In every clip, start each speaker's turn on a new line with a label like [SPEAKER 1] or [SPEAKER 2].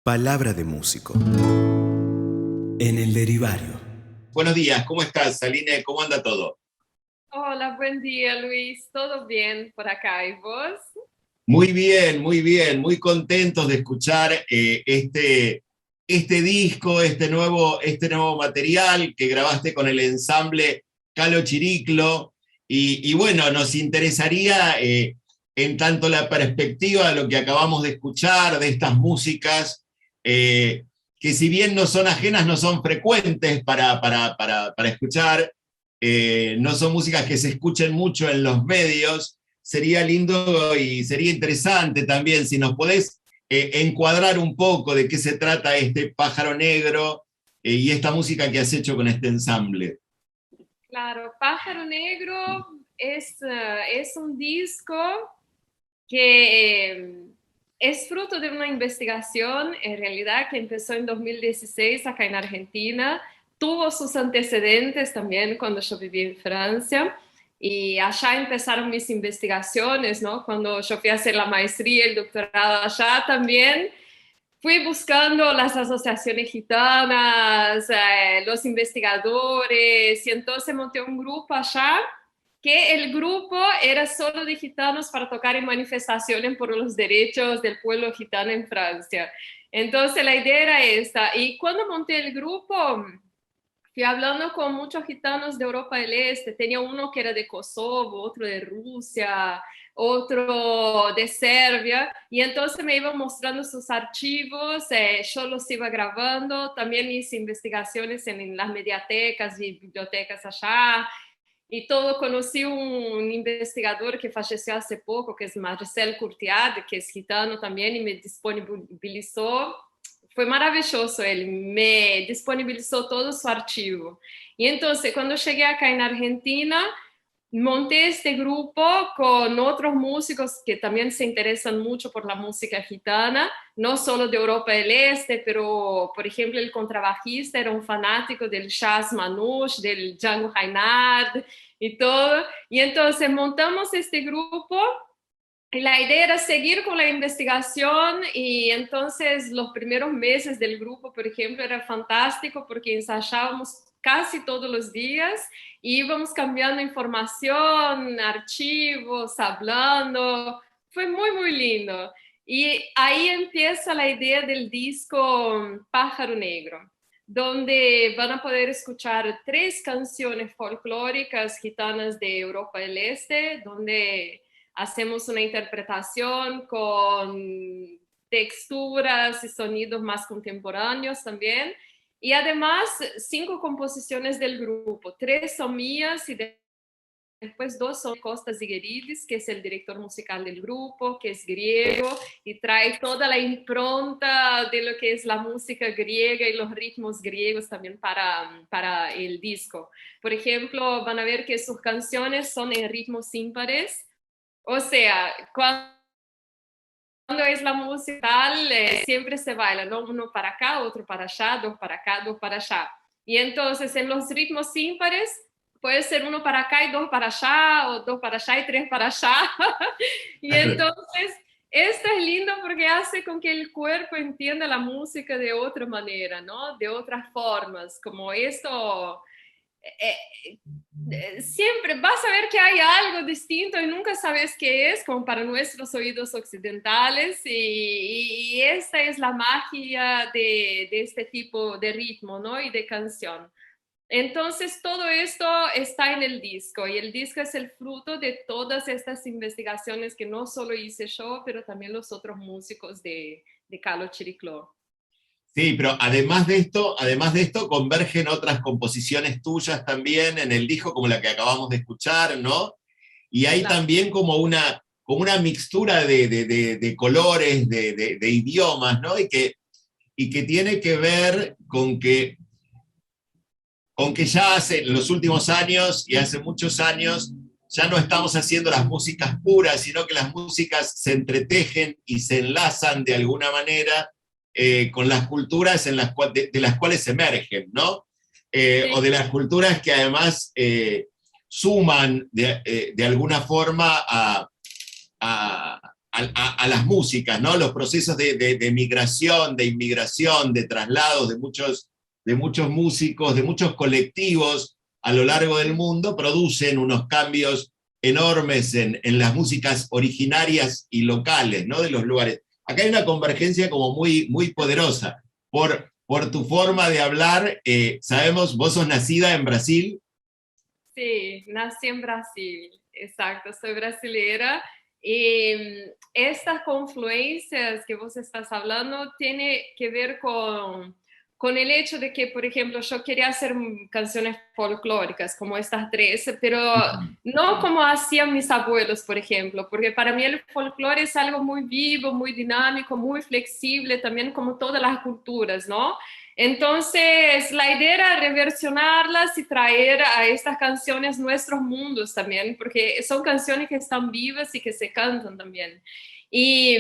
[SPEAKER 1] Palabra de músico. En el derivario.
[SPEAKER 2] Buenos días, ¿cómo estás, Aline? ¿Cómo anda todo?
[SPEAKER 3] Hola, buen día, Luis. ¿Todo bien por acá? ¿Y vos?
[SPEAKER 2] Muy bien, muy contentos de escuchar este disco, este nuevo material que grabaste con el ensamble Calo Chiriclo. Y bueno, nos interesaría, en tanto la perspectiva de lo que acabamos de escuchar, de estas músicas, que si bien no son ajenas, no son frecuentes para escuchar, no son músicas que se escuchen mucho en los medios. Sería lindo y sería interesante también si nos podés encuadrar un poco de qué se trata este Pájaro Negro y esta música que has hecho con este ensamble.
[SPEAKER 3] Claro, Pájaro Negro es un disco que es fruto de una investigación, en realidad, que empezó en 2016 acá en Argentina. Tuvo sus antecedentes también cuando yo viví en Francia. Y allá empezaron mis investigaciones, ¿no? Cuando yo fui a hacer la maestría, el doctorado allá también. Fui buscando las asociaciones gitanas, los investigadores, y entonces monté un grupo allá, que el grupo era solo de gitanos para tocar en manifestaciones por los derechos del pueblo gitano en Francia. Entonces la idea era esta. Y cuando monté el grupo, fui hablando con muchos gitanos de Europa del Este. Tenía uno que era de Kosovo, otro de Rusia, otro de Serbia, y entonces me iban mostrando sus archivos, yo los iba grabando, también hice investigaciones en las mediatecas y bibliotecas allá, y todo. Conocí un investigador que falleció hace poco, que es Marcel Courtiade, que es gitano también, y me disponibilizó. Fue maravilloso, él me disponibilizó todo su archivo. Y entonces, cuando llegué acá en Argentina, monté este grupo con otros músicos que también se interesan mucho por la música gitana, no solo de Europa del Este, pero, por ejemplo, el contrabajista era un fanático del jazz manouche, del Django Reinhardt y todo. Y entonces montamos este grupo. Y la idea era seguir con la investigación, y entonces los primeros meses del grupo, por ejemplo, era fantástico porque ensayábamos casi todos los días y íbamos cambiando información, archivos, hablando. Fue muy, muy lindo. Y ahí empieza la idea del disco Pájaro Negro, donde van a poder escuchar 3 canciones folclóricas gitanas de Europa del Este, donde hacemos una interpretación con texturas y sonidos más contemporáneos también. Y además, 5 composiciones del grupo. 3 son mías y después 2 son Costas Zigheridis, que es el director musical del grupo, que es griego y trae toda la impronta de lo que es la música griega y los ritmos griegos también para el disco. Por ejemplo, van a ver que sus canciones son en ritmos ímpares, o sea, cuando es la música tal, siempre se baila, ¿no? Uno para acá, otro para allá, dos para acá, dos para allá. Y entonces en los ritmos ímpares puede ser uno para acá y dos para allá, o dos para allá y 3 para allá. Y entonces esto es lindo porque hace con que el cuerpo entienda la música de otra manera, ¿no? De otras formas, como esto. Siempre vas a ver que hay algo distinto y nunca sabes qué es, como para nuestros oídos occidentales, y esta es la magia de este tipo de ritmo, ¿no? Y de canción. Entonces, todo esto está en el disco, y el disco es el fruto de todas estas investigaciones que no solo hice yo, pero también los otros músicos de Calo Chiricló.
[SPEAKER 2] Sí, pero además de esto, convergen otras composiciones tuyas también en el disco, como la que acabamos de escuchar, ¿no? Y hay
[SPEAKER 3] Claro.
[SPEAKER 2] también como una mixtura de colores, de idiomas, ¿no? Y que tiene que ver con que ya hace los últimos años y hace muchos años ya no estamos haciendo las músicas puras, sino que las músicas se entretejen y se enlazan de alguna manera con las culturas de las cuales emergen, ¿no? O
[SPEAKER 3] Sí.
[SPEAKER 2] de las culturas que además suman de alguna forma a, a las músicas, ¿no? Los procesos de migración, de inmigración, de traslados de muchos músicos, de muchos colectivos a lo largo del mundo, producen unos cambios enormes en las músicas originarias y locales, ¿no? De los lugares. Acá hay una convergencia como muy, muy poderosa. Por tu forma de hablar, sabemos, vos sos nacida en Brasil.
[SPEAKER 3] Sí, nací en Brasil, exacto, soy brasilera. Y estas confluencias que vos estás hablando tiene que ver con el hecho de que, por ejemplo, yo quería hacer canciones folclóricas como estas tres, pero no como hacían mis abuelos, por ejemplo, porque para mí el folclore es algo muy vivo, muy dinámico, muy flexible, también como todas las culturas, ¿no? Entonces, la idea era reversionarlas y traer a estas canciones nuestros mundos también, porque son canciones que están vivas y que se cantan también. Y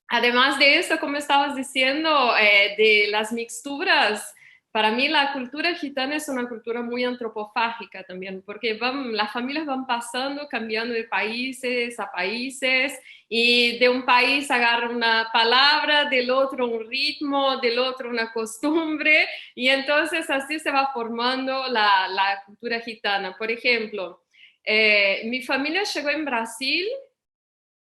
[SPEAKER 3] además de eso, como estabas diciendo, de las mixturas, para mí la cultura gitana es una cultura muy antropofágica también, porque las familias van pasando, cambiando de países a países, y de un país agarra una palabra, del otro un ritmo, del otro una costumbre, y entonces así se va formando la cultura gitana. Por ejemplo, mi familia llegó en Brasil,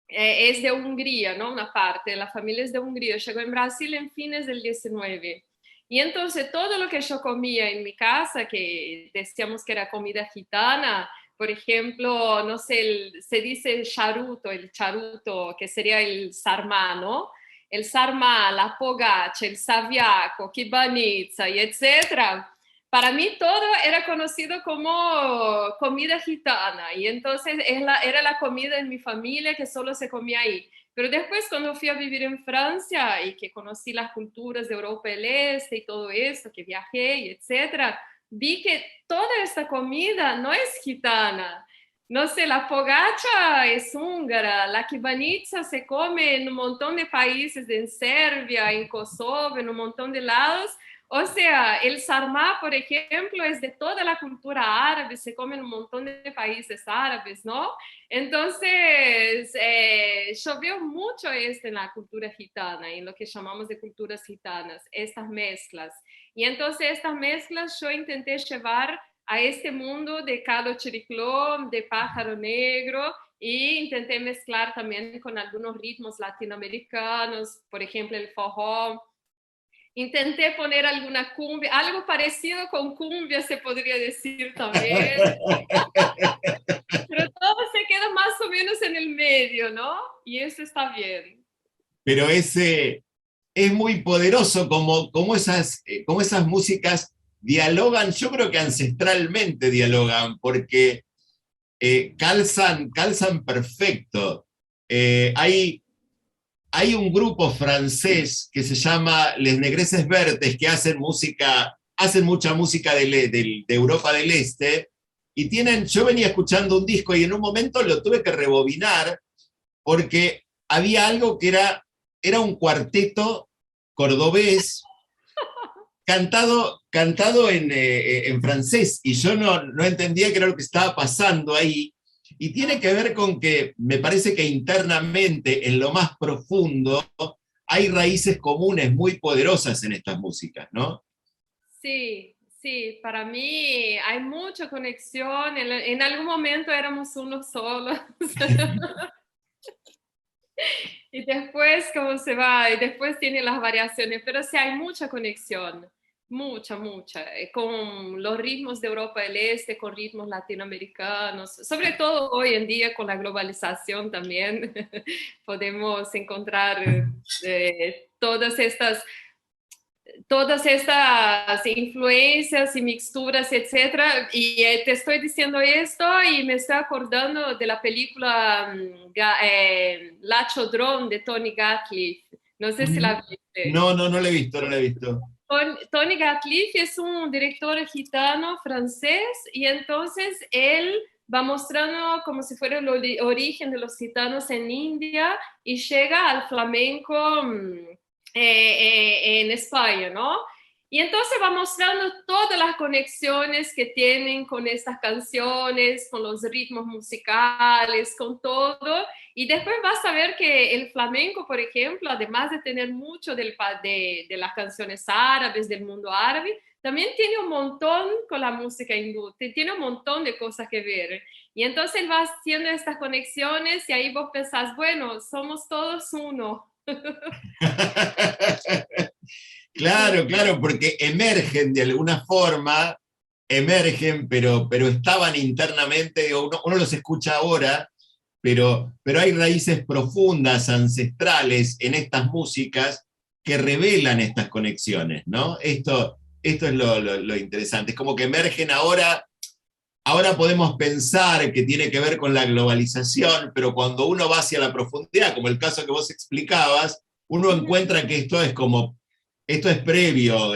[SPEAKER 3] es de Hungría, ¿no? Una parte de la familia es de Hungría, llegó en Brasil en fines del 19. Y entonces todo lo que yo comía en mi casa, que decíamos que era comida gitana, por ejemplo, no sé, se dice el charuto, que sería el sarmá, ¿no? El sarmá, la pogacha, el saviaco, kibanitsa y etcétera. Para mí todo era conocido como comida gitana y entonces era la comida de mi familia que solo se comía ahí. Pero después cuando fui a vivir en Francia y que conocí las culturas de Europa del Este y todo eso, que viajé y etcétera, vi que toda esta comida no es gitana. No sé, la pogacha es húngara, la kibanitsa se come en un montón de países, en Serbia, en Kosovo, en un montón de lados. O sea, el sarmá, por ejemplo, es de toda la cultura árabe, se come en un montón de países árabes, ¿no? Entonces, yo veo mucho esto en la cultura gitana, en lo que llamamos de culturas gitanas, estas mezclas. Y entonces estas mezclas yo intenté llevar a este mundo de Calo Chiricló, de Pájaro Negro, y intenté mezclar también con algunos ritmos latinoamericanos, por ejemplo, el forró. Intenté poner alguna cumbia, algo parecido con cumbia se podría decir también, pero todo se queda más o menos en el medio, ¿no? Y eso está bien.
[SPEAKER 2] Pero es muy poderoso como esas músicas dialogan, yo creo que ancestralmente dialogan, porque calzan perfecto. Hay un grupo francés que se llama Les Negresses Vertes, que hacen mucha música de Europa del Este, y yo venía escuchando un disco y en un momento lo tuve que rebobinar porque había algo que era un cuarteto cordobés cantado en francés, y yo no entendía qué era lo que estaba pasando ahí. Y tiene que ver con que me parece que internamente, en lo más profundo, hay raíces comunes muy poderosas en estas músicas, ¿no?
[SPEAKER 3] Sí, sí, para mí hay mucha conexión. En algún momento éramos uno solos. Y después, ¿cómo se va? Y después tiene las variaciones, pero sí hay mucha conexión, mucha, mucha, con los ritmos de Europa del Este, con ritmos latinoamericanos, sobre todo hoy en día con la globalización también, podemos encontrar todas estas influencias y mixturas, etcétera. Y te estoy diciendo esto y me estoy acordando de la película La Chodrón de Tony Gatliff. No sé si la viste.
[SPEAKER 2] No la he visto, no la he visto.
[SPEAKER 3] Tony Gatliff es un director gitano francés y entonces él va mostrando como si fuera el origen de los gitanos en India y llega al flamenco en España, ¿no? Y entonces va mostrando todas las conexiones que tienen con estas canciones, con los ritmos musicales, con todo. Y después vas a ver que el flamenco, por ejemplo, además de tener mucho de las canciones árabes, del mundo árabe, también tiene un montón con la música hindú, tiene un montón de cosas que ver. Y entonces él va haciendo estas conexiones y ahí vos pensás, bueno, somos todos uno.
[SPEAKER 2] Claro, claro, porque emergen de alguna forma, emergen, pero estaban internamente, digo, uno los escucha ahora, pero hay raíces profundas, ancestrales en estas músicas que revelan estas conexiones, ¿no? Esto es lo interesante, es como que emergen ahora. Ahora podemos pensar que tiene que ver con la globalización, pero cuando uno va hacia la profundidad, como el caso que vos explicabas, uno encuentra que esto es previo.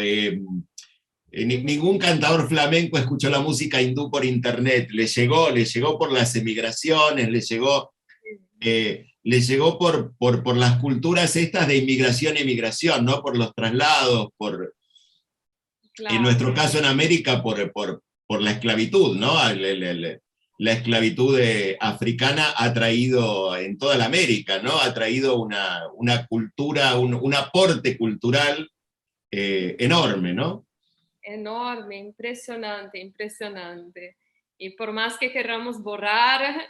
[SPEAKER 2] Ningún cantador flamenco escuchó la música hindú por internet, le llegó por las emigraciones, le llegó por las culturas estas de inmigración y emigración, ¿no? Por los traslados, en
[SPEAKER 3] Claro.
[SPEAKER 2] nuestro caso en América, por la esclavitud, ¿no? La esclavitud africana ha traído en toda la América, ¿no? Ha traído una cultura, un aporte cultural enorme, ¿no?
[SPEAKER 3] Enorme, impresionante, impresionante. Y por más que queramos borrar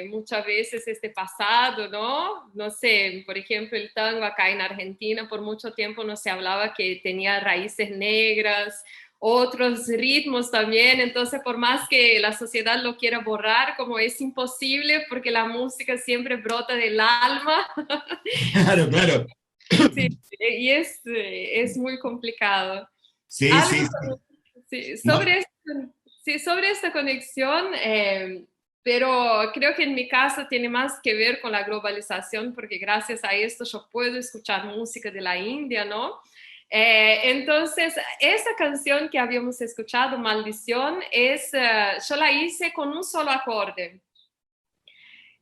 [SPEAKER 3] muchas veces este pasado, ¿no? No sé, por ejemplo, el tango acá en Argentina por mucho tiempo no se hablaba que tenía raíces negras, otros ritmos también, entonces por más que la sociedad lo quiera borrar, como es imposible porque la música siempre brota del alma.
[SPEAKER 2] Claro, claro.
[SPEAKER 3] Sí, y es muy complicado.
[SPEAKER 2] Sí,
[SPEAKER 3] Algo
[SPEAKER 2] sí, sí.
[SPEAKER 3] sí,
[SPEAKER 2] No,
[SPEAKER 3] sí, sobre esta conexión, pero creo que en mi caso tiene más que ver con la globalización, porque gracias a esto yo puedo escuchar música de la India, ¿no? Entonces, esa canción que habíamos escuchado, Maldición, yo la hice con un solo acorde.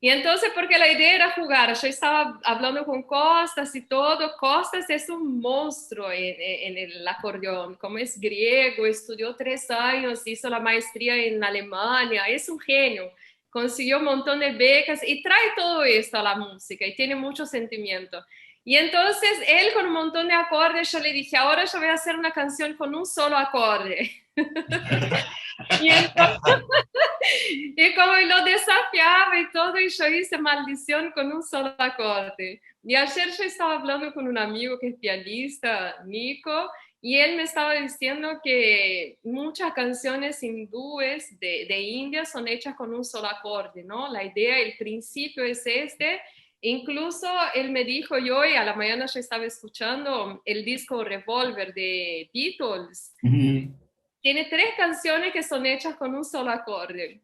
[SPEAKER 3] Y entonces, porque la idea era jugar, yo estaba hablando con Costas y todo, Costas es un monstruo en el acordeón, como es griego, estudió 3 años, hizo la maestría en Alemania, es un genio, consiguió un montón de becas y trae todo esto a la música y tiene mucho sentimiento. Y entonces él con un montón de acordes, yo le dije, ahora yo voy a hacer una canción con un solo acorde. Y entonces y como lo desafiaba y todo, y yo hice Maldición con un solo acorde. Y ayer yo estaba hablando con un amigo que es pianista, Nico, y él me estaba diciendo que muchas canciones hindúes de India son hechas con un solo acorde, ¿no? La idea, el principio es este. Incluso él me dijo, yo hoy a la mañana yo estaba escuchando el disco Revolver de Beatles. Tiene 3 canciones que son hechas con un solo acorde.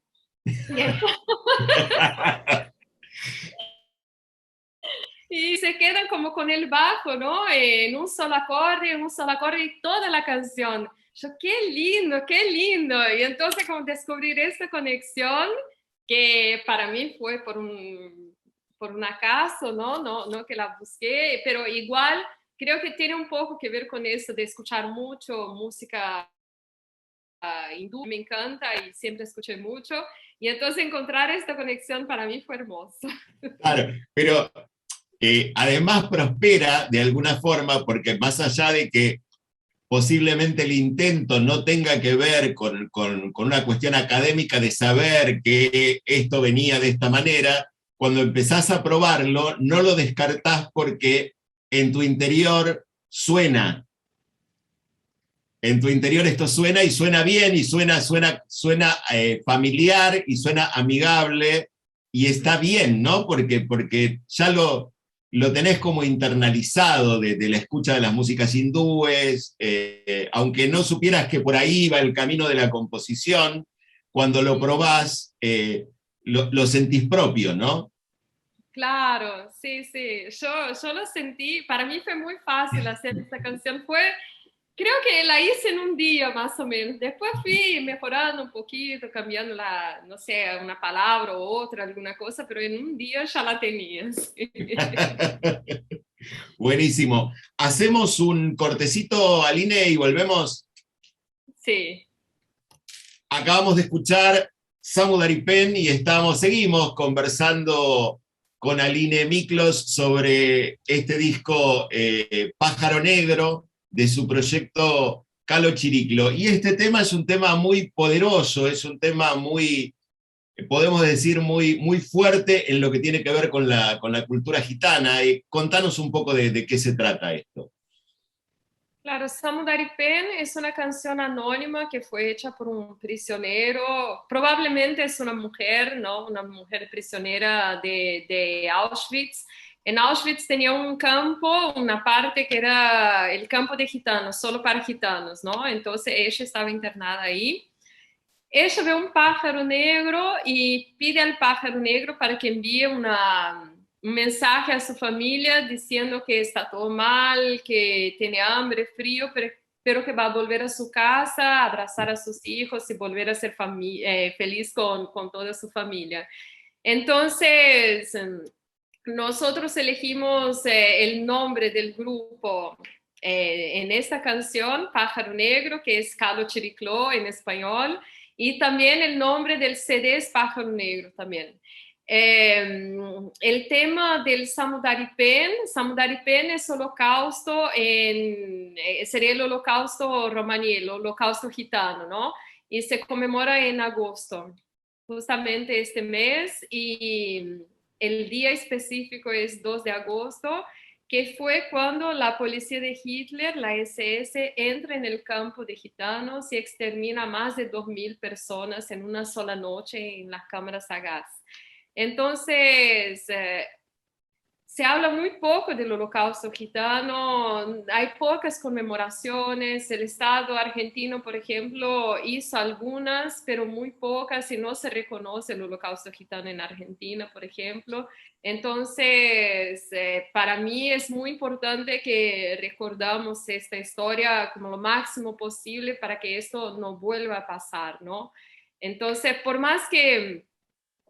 [SPEAKER 3] Y, y se quedan como con el bajo, ¿no? En un solo acorde y toda la canción. Yo, qué lindo, qué lindo. Y entonces como descubrir esta conexión que para mí fue por un acaso, ¿no? No que la busqué, pero igual creo que tiene un poco que ver con eso de escuchar mucho música hindú, me encanta y siempre escuché mucho. Y entonces encontrar esta conexión para mí fue hermoso.
[SPEAKER 2] claro, pero además prospera de alguna forma porque más allá de que posiblemente el intento no tenga que ver con una cuestión académica de saber que esto venía de esta manera, cuando empezás a probarlo, no lo descartás porque en tu interior suena. En tu interior esto suena y suena bien y suena familiar y suena amigable y está bien, ¿no? Porque ya lo tenés como internalizado de la escucha de las músicas hindúes, aunque no supieras que por ahí va el camino de la composición, cuando lo probás, lo sentís propio, ¿no?
[SPEAKER 3] Claro, sí, sí, yo lo sentí, para mí fue muy fácil hacer esta canción, creo que la hice en un día más o menos, después fui mejorando un poquito, cambiando no sé, una palabra o otra, alguna cosa, pero en un día ya la tenía. Sí.
[SPEAKER 2] Buenísimo. Hacemos un cortecito, Aline, y volvemos.
[SPEAKER 3] Sí.
[SPEAKER 2] Acabamos de escuchar Samu Daripen y seguimos conversando con Aline Miklos sobre este disco Pájaro Negro de su proyecto Calo Chiriclo. Y este tema es un tema muy poderoso, es un tema muy, podemos decir, muy, muy fuerte en lo que tiene que ver con la cultura gitana. Contanos un poco de qué se trata esto.
[SPEAKER 3] Claro, Samudari Pen es una canción anónima que fue hecha por un prisionero, probablemente es una mujer, ¿no? Una mujer prisionera de Auschwitz. En Auschwitz tenía un campo, una parte que era el campo de gitanos, solo para gitanos, ¿no? Entonces ella estaba internada ahí. Ella ve un pájaro negro y pide al pájaro negro para que envíe un mensaje a su familia diciendo que está todo mal, que tiene hambre, frío, pero que va a volver a su casa, abrazar a sus hijos y volver a ser feliz con toda su familia. Entonces, nosotros elegimos el nombre del grupo en esta canción, Pájaro Negro, que es Calo Chiricló en español, y también el nombre del CD es Pájaro Negro también. El tema del Samudari Pen es holocausto, sería el holocausto romaní, el holocausto gitano, ¿no? Y se conmemora en agosto, justamente este mes, y el día específico es 2 de agosto, que fue cuando la policía de Hitler, la SS, entra en el campo de gitanos y extermina a más de 2.000 personas en una sola noche en las cámaras a gas. Entonces, se habla muy poco del holocausto gitano, hay pocas conmemoraciones, el Estado argentino, por ejemplo, hizo algunas, pero muy pocas y no se reconoce el holocausto gitano en Argentina, por ejemplo. Entonces, para mí es muy importante que recordamos esta historia como lo máximo posible para que esto no vuelva a pasar, ¿no? Entonces, por más que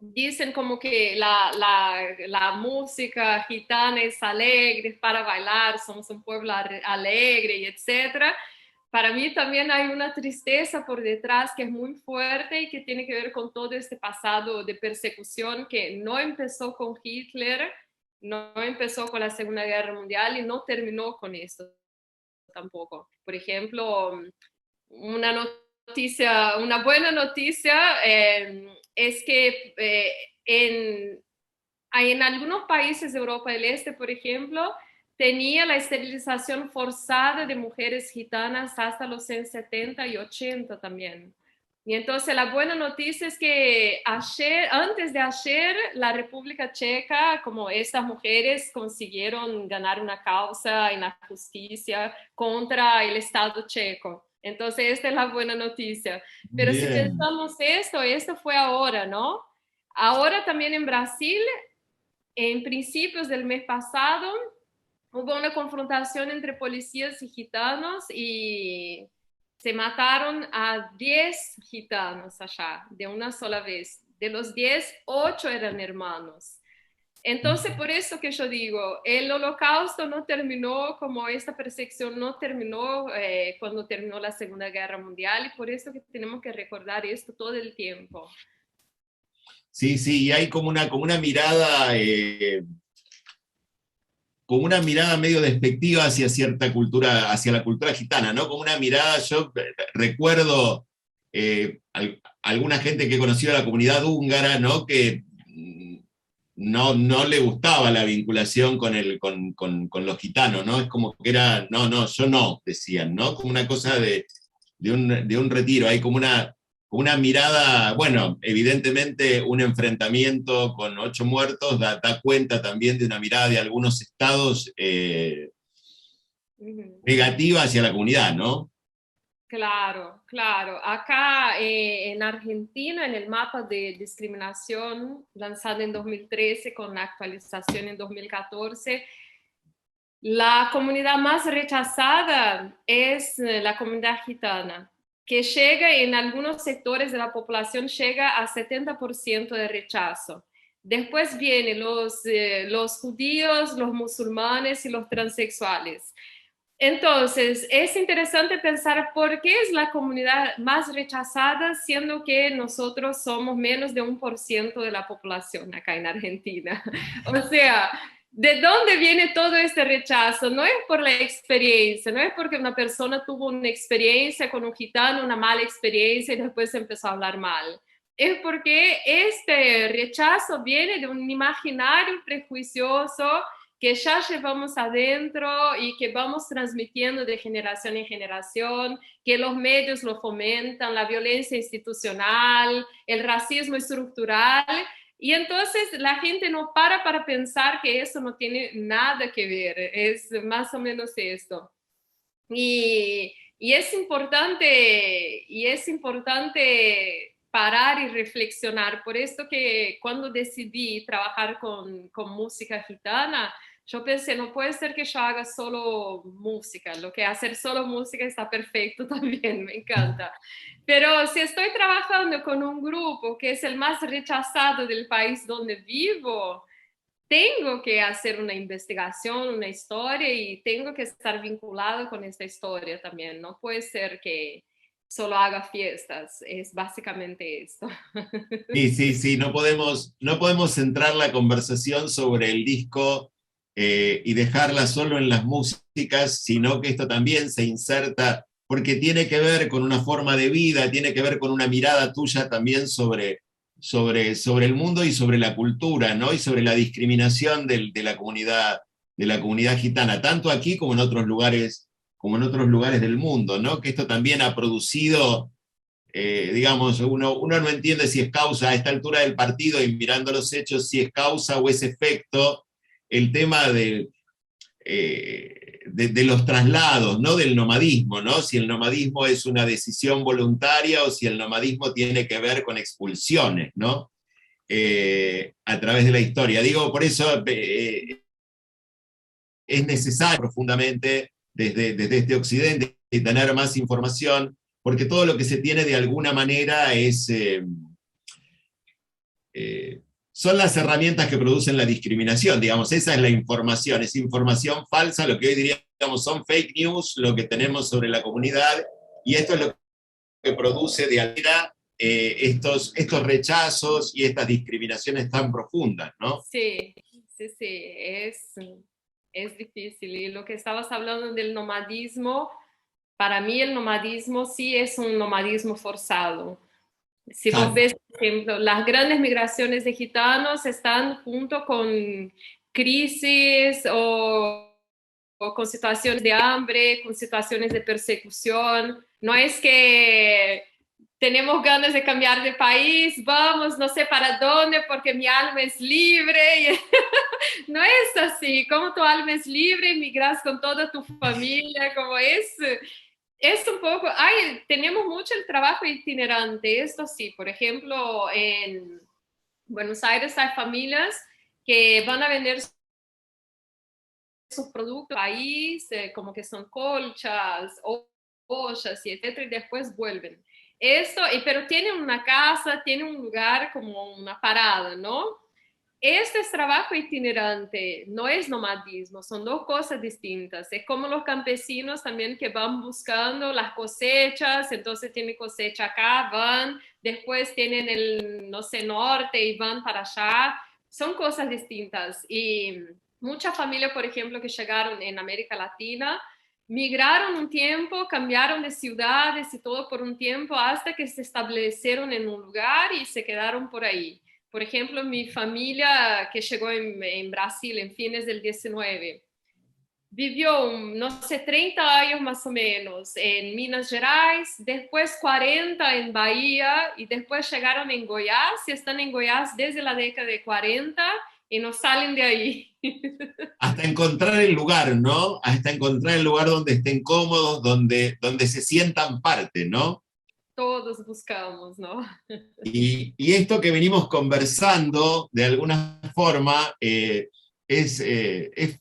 [SPEAKER 3] dicen como que la música gitana es alegre, para bailar, somos un pueblo alegre y etcétera. Para mí también hay una tristeza por detrás que es muy fuerte y que tiene que ver con todo este pasado de persecución que no empezó con Hitler, no empezó con la Segunda Guerra Mundial y no terminó con esto tampoco. Por ejemplo, una buena noticia es que en algunos países de Europa del Este, por ejemplo, tenía la esterilización forzada de mujeres gitanas hasta los años 70 y 80 también. Y entonces la buena noticia es que antes de ayer, la República Checa, como estas mujeres consiguieron ganar una causa en la justicia contra el Estado checo. Entonces, esta es la buena noticia. Pero si
[SPEAKER 2] Bien.
[SPEAKER 3] pensamos esto fue ahora, ¿no? Ahora también en Brasil, en principios del mes pasado, hubo una confrontación entre policías y gitanos y se mataron a 10 gitanos allá de una sola vez. De los 10, 8 eran hermanos. Entonces, por eso que yo digo, el holocausto no terminó como esta persecución no terminó cuando terminó la Segunda Guerra Mundial y por eso que tenemos que recordar esto todo el tiempo.
[SPEAKER 2] Sí, sí, y hay como una mirada, como una mirada medio despectiva hacia cierta cultura, hacia la cultura gitana, ¿no? Como una mirada, yo recuerdo alguna gente que he conocido a la comunidad húngara, ¿no? Que no le gustaba la vinculación con los gitanos, ¿no? Es como que era, no, yo no, decían, ¿no? Como una cosa de un retiro, hay como una mirada, bueno, evidentemente un enfrentamiento con 8 muertos da cuenta también de una mirada de algunos estados negativa hacia la comunidad, ¿no?
[SPEAKER 3] Claro, claro. Acá en Argentina, en el mapa de discriminación lanzado en 2013 con la actualización en 2014, la comunidad más rechazada es la comunidad gitana, que llega en algunos sectores de la población, llega a 70% de rechazo. Después vienen los judíos, los musulmanes y los transexuales. Entonces, es interesante pensar por qué es la comunidad más rechazada, siendo que nosotros somos menos de 1% de la población acá en Argentina. O sea, ¿de dónde viene todo este rechazo? No es por la experiencia, no es porque una persona tuvo una experiencia con un gitano, una mala experiencia y después empezó a hablar mal. Es porque este rechazo viene de un imaginario prejuicioso que ya llevamos adentro y que vamos transmitiendo de generación en generación, que los medios lo fomentan, la violencia institucional, el racismo estructural, y entonces la gente no para pensar que eso no tiene nada que ver, es más o menos esto. Y es importante parar y reflexionar. Por esto que cuando decidí trabajar con música gitana, yo pensé, no puede ser que yo haga solo música, lo que hacer solo música está perfecto también, me encanta. Pero si estoy trabajando con un grupo que es el más rechazado del país donde vivo, tengo que hacer una investigación, una historia y tengo que estar vinculado con esta historia también. No puede ser que solo haga fiestas, es básicamente esto.
[SPEAKER 2] Sí, sí, sí, no podemos centrar la conversación sobre el disco y dejarla solo en las músicas, sino que esto también se inserta, porque tiene que ver con una forma de vida, tiene que ver con una mirada tuya también sobre el mundo y sobre la cultura, ¿no? Y sobre la discriminación de la comunidad gitana, tanto aquí como en otros lugares del mundo, ¿no? Que esto también ha producido digamos, uno no entiende si es causa a esta altura del partido y mirando los hechos, si es causa o es efecto, el tema de los traslados, ¿no? Del nomadismo, ¿no? Si el nomadismo es una decisión voluntaria o si el nomadismo tiene que ver con expulsiones, ¿no? A través de la historia. Digo, por eso es necesario profundamente desde este occidente tener más información, porque todo lo que se tiene de alguna manera son las herramientas que producen la discriminación, digamos, esa es la información, es información falsa, lo que hoy diríamos son fake news, lo que tenemos sobre la comunidad, y esto es lo que produce de alguna estos rechazos y estas discriminaciones tan profundas, ¿no?
[SPEAKER 3] Sí, sí, sí, es difícil. Y lo que estabas hablando del nomadismo, para mí el nomadismo sí es un nomadismo forzado. Si vos ves, por ejemplo, las grandes migraciones de gitanos están junto con crisis o con situaciones de hambre, con situaciones de persecución. No es que tenemos ganas de cambiar de país, vamos, no sé para dónde, porque mi alma es libre. No es así, como tu alma es libre, migras con toda tu familia, como es un poco, tenemos mucho el trabajo itinerante, esto sí, por ejemplo, en Buenos Aires hay familias que van a vender sus productos al país, como que son colchas, ollas y etcétera, y después vuelven. Esto, pero tienen una casa, tienen un lugar como una parada, ¿no? Este es trabajo itinerante, no es nomadismo, son dos cosas distintas. Es como los campesinos también que van buscando las cosechas, entonces tienen cosecha acá, van, después tienen el, no sé, norte y van para allá. Son cosas distintas. Y muchas familias, por ejemplo, que llegaron en América Latina, migraron un tiempo, cambiaron de ciudades y todo por un tiempo hasta que se establecieron en un lugar y se quedaron por ahí. Por ejemplo, mi familia que llegó en Brasil en fines del 19, vivió, no sé, 30 años más o menos en Minas Gerais, después 40 en Bahía y después llegaron en Goiás y están en Goiás desde la década de 40 y no salen de ahí.
[SPEAKER 2] Hasta encontrar el lugar, ¿no? Hasta encontrar el lugar donde estén cómodos, donde se sientan parte, ¿no?
[SPEAKER 3] Todos buscamos, ¿no?
[SPEAKER 2] Y esto que venimos conversando, de alguna forma, es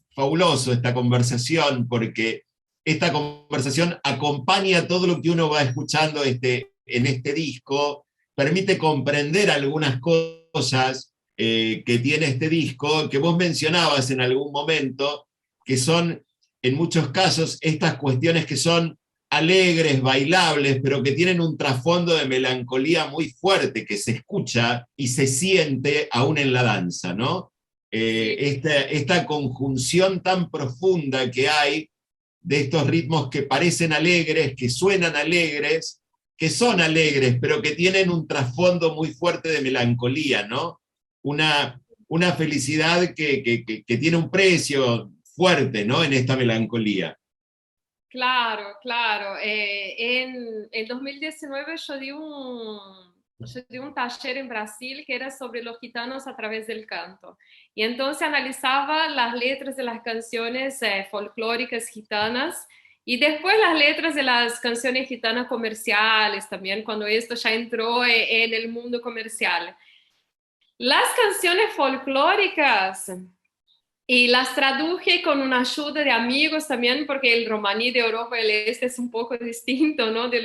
[SPEAKER 2] fabuloso esta conversación, porque esta conversación acompaña todo lo que uno va escuchando en este disco, permite comprender algunas cosas, que tiene este disco, que vos mencionabas en algún momento, que son en muchos casos estas cuestiones que son alegres, bailables, pero que tienen un trasfondo de melancolía muy fuerte, que se escucha y se siente aún en la danza, ¿no? Esta conjunción tan profunda que hay de estos ritmos que parecen alegres, que suenan alegres, que son alegres, pero que tienen un trasfondo muy fuerte de melancolía, ¿no? Una felicidad que tiene un precio fuerte, ¿no? En esta melancolía.
[SPEAKER 3] Claro, claro. En 2019 yo di un taller en Brasil que era sobre los gitanos a través del canto. Y entonces analizaba las letras de las canciones folclóricas gitanas y después las letras de las canciones gitanas comerciales también, cuando esto ya entró en el mundo comercial. Las canciones folclóricas y las traduje con una ayuda de amigos también, porque el romaní de Europa del Este es un poco distinto, ¿no? Del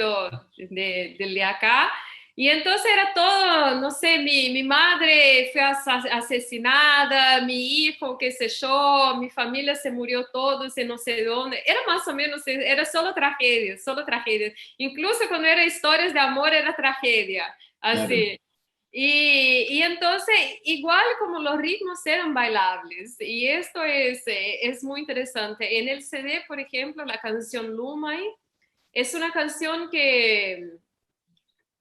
[SPEAKER 3] de acá. Y entonces era todo, no sé, mi madre fue asesinada, mi hijo, qué sé yo, mi familia se murió todos en no sé dónde. Era más o menos, era solo tragedias, solo tragedias. Incluso cuando era historias de amor, era tragedia,
[SPEAKER 2] Claro.
[SPEAKER 3] así. Y entonces, igual como los ritmos eran bailables, y esto es muy interesante. En el CD, por ejemplo, la canción Lumai es una canción que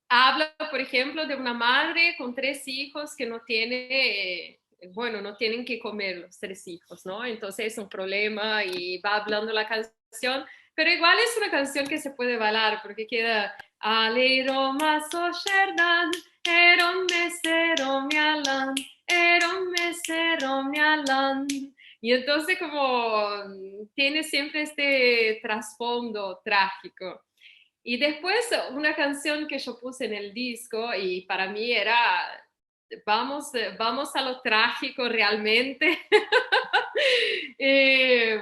[SPEAKER 3] habla, por ejemplo, de una madre con 3 hijos que no tiene, bueno, no tienen que comer los 3 hijos, ¿no? Entonces es un problema y va hablando la canción, pero igual es una canción que se puede bailar porque queda Alero maso sherdan, eron mesero mialan, eron mesero mialan. Y entonces como tiene siempre este trasfondo trágico. Y después una canción que yo puse en el disco y para mí era, vamos a lo trágico realmente. eh,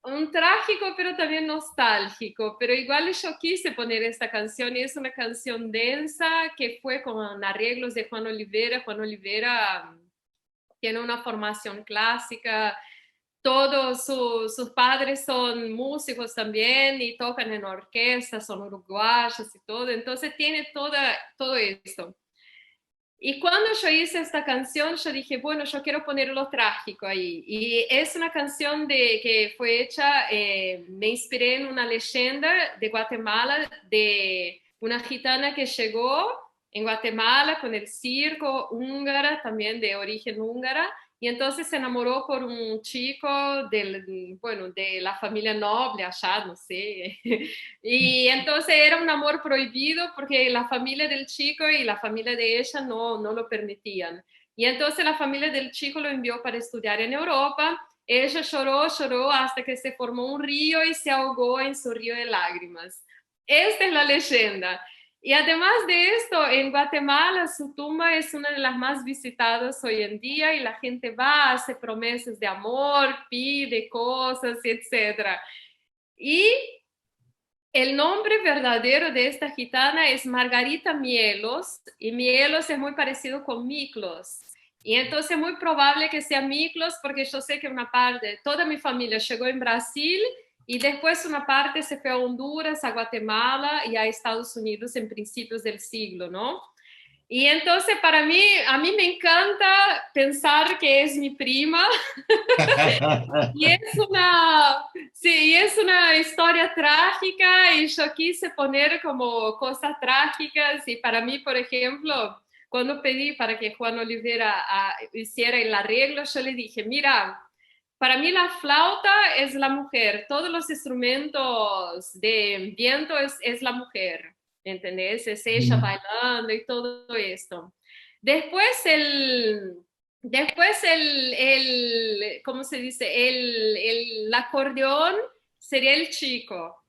[SPEAKER 3] un trágico pero también nostálgico, pero igual yo quise poner esta canción y es una canción densa que fue con arreglos de Juan Olivera. Juan Olivera tiene una formación clásica, todos sus padres son músicos también y tocan en orquesta, son uruguayos y todo, entonces tiene todo esto. Y cuando yo hice esta canción, yo dije, bueno, yo quiero poner lo trágico ahí. Y es una canción que fue hecha, me inspiré en una leyenda de Guatemala, de una gitana que llegó en Guatemala con el circo húngara, también de origen húngara, y entonces se enamoró por un chico bueno, de la familia noble allá, no sé. Y entonces era un amor prohibido porque la familia del chico y la familia de ella no lo permitían. Y entonces la familia del chico lo envió para estudiar en Europa. Ella lloró, lloró hasta que se formó un río y se ahogó en su río de lágrimas. Esta es la leyenda. Y además de esto, en Guatemala su tumba es una de las más visitadas hoy en día y la gente va, hace promesas de amor, pide cosas, etc. Y el nombre verdadero de esta gitana es Margarita Mielos, y Mielos es muy parecido con Miklos. Y entonces es muy probable que sea Miklos, porque yo sé que una parte, toda mi familia llegó en Brasil y después una parte se fue a Honduras, a Guatemala y a Estados Unidos en principios del siglo, ¿no? Y entonces para mí, a mí me encanta pensar que es mi prima. Y es una, sí, es una historia trágica y yo quise poner como cosas trágicas y para mí, por ejemplo, cuando pedí para que Juan Olivera hiciera el arreglo, yo le dije, mira, para mí la flauta es la mujer, todos los instrumentos de viento es la mujer, ¿entendés? Es ella bailando y todo esto. Después ¿cómo se dice? El acordeón sería el chico.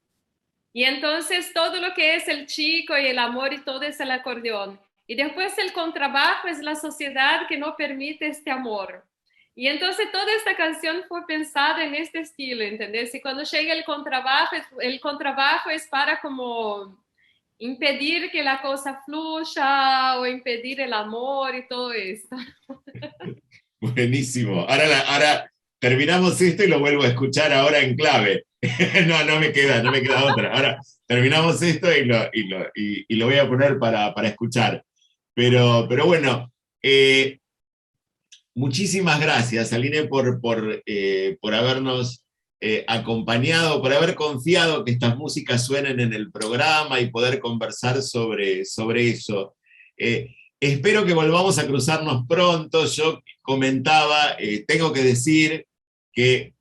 [SPEAKER 3] Y entonces todo lo que es el chico y el amor y todo es el acordeón. Y después el contrabajo es la sociedad que no permite este amor. Y entonces toda esta canción fue pensada en este estilo, ¿entendés? Y cuando llega el contrabajo es para como impedir que la cosa fluya o impedir el amor y todo esto.
[SPEAKER 2] Buenísimo. Ahora terminamos esto y lo vuelvo a escuchar ahora en clave. No me queda otra. Ahora terminamos esto y lo voy a poner para escuchar. Pero bueno, muchísimas gracias, Aline, por habernos acompañado, por haber confiado que estas músicas suenen en el programa y poder conversar sobre eso. Espero que volvamos a cruzarnos pronto. Yo comentaba, tengo que decir que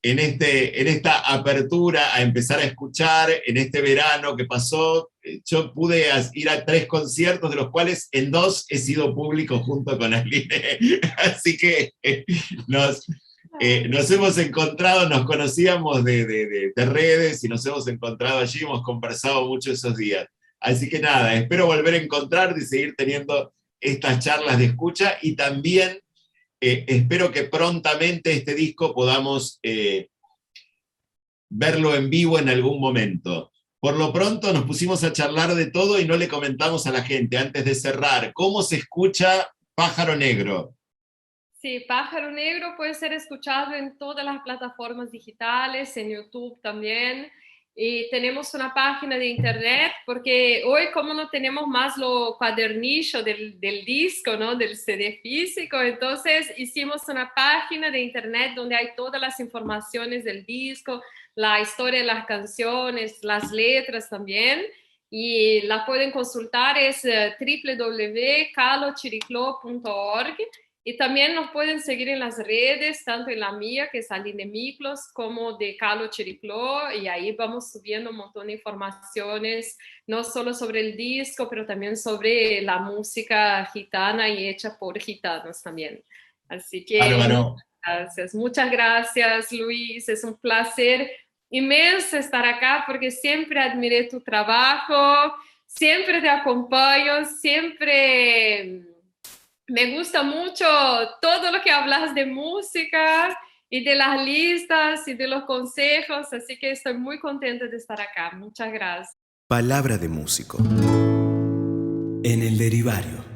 [SPEAKER 2] en esta apertura a empezar a escuchar, en este verano que pasó, yo pude ir a 3 conciertos, de los cuales en 2 he sido público junto con Aline. Así que nos hemos encontrado, nos conocíamos de redes y nos hemos encontrado allí, hemos conversado mucho esos días. Así que nada, espero volver a encontrar y seguir teniendo estas charlas de escucha, y también espero que prontamente este disco podamos verlo en vivo en algún momento. Por lo pronto nos pusimos a charlar de todo y no le comentamos a la gente, antes de cerrar, ¿cómo se escucha Pájaro Negro?
[SPEAKER 3] Sí, Pájaro Negro puede ser escuchado en todas las plataformas digitales, en YouTube también. Y tenemos una página de internet, porque hoy como no tenemos más lo cuadernillo del disco, ¿no? Del CD físico, entonces hicimos una página de internet donde hay todas las informaciones del disco, la historia de las canciones, las letras también, y la pueden consultar, es www.calochiricló.org. Y también nos pueden seguir en las redes, tanto en la mía, que es Aline Miklos, como de Calo Chiricló, y ahí vamos subiendo un montón de informaciones, no solo sobre el disco, pero también sobre la música gitana y hecha por gitanos también. Así que muchas gracias, Luis, es un placer inmenso estar acá, porque siempre admiré tu trabajo, siempre te acompaño, siempre... Me gusta mucho todo lo que hablas de música y de las listas y de los consejos, así que estoy muy contenta de estar acá. Muchas gracias.
[SPEAKER 1] Palabra de músico. En el derivario.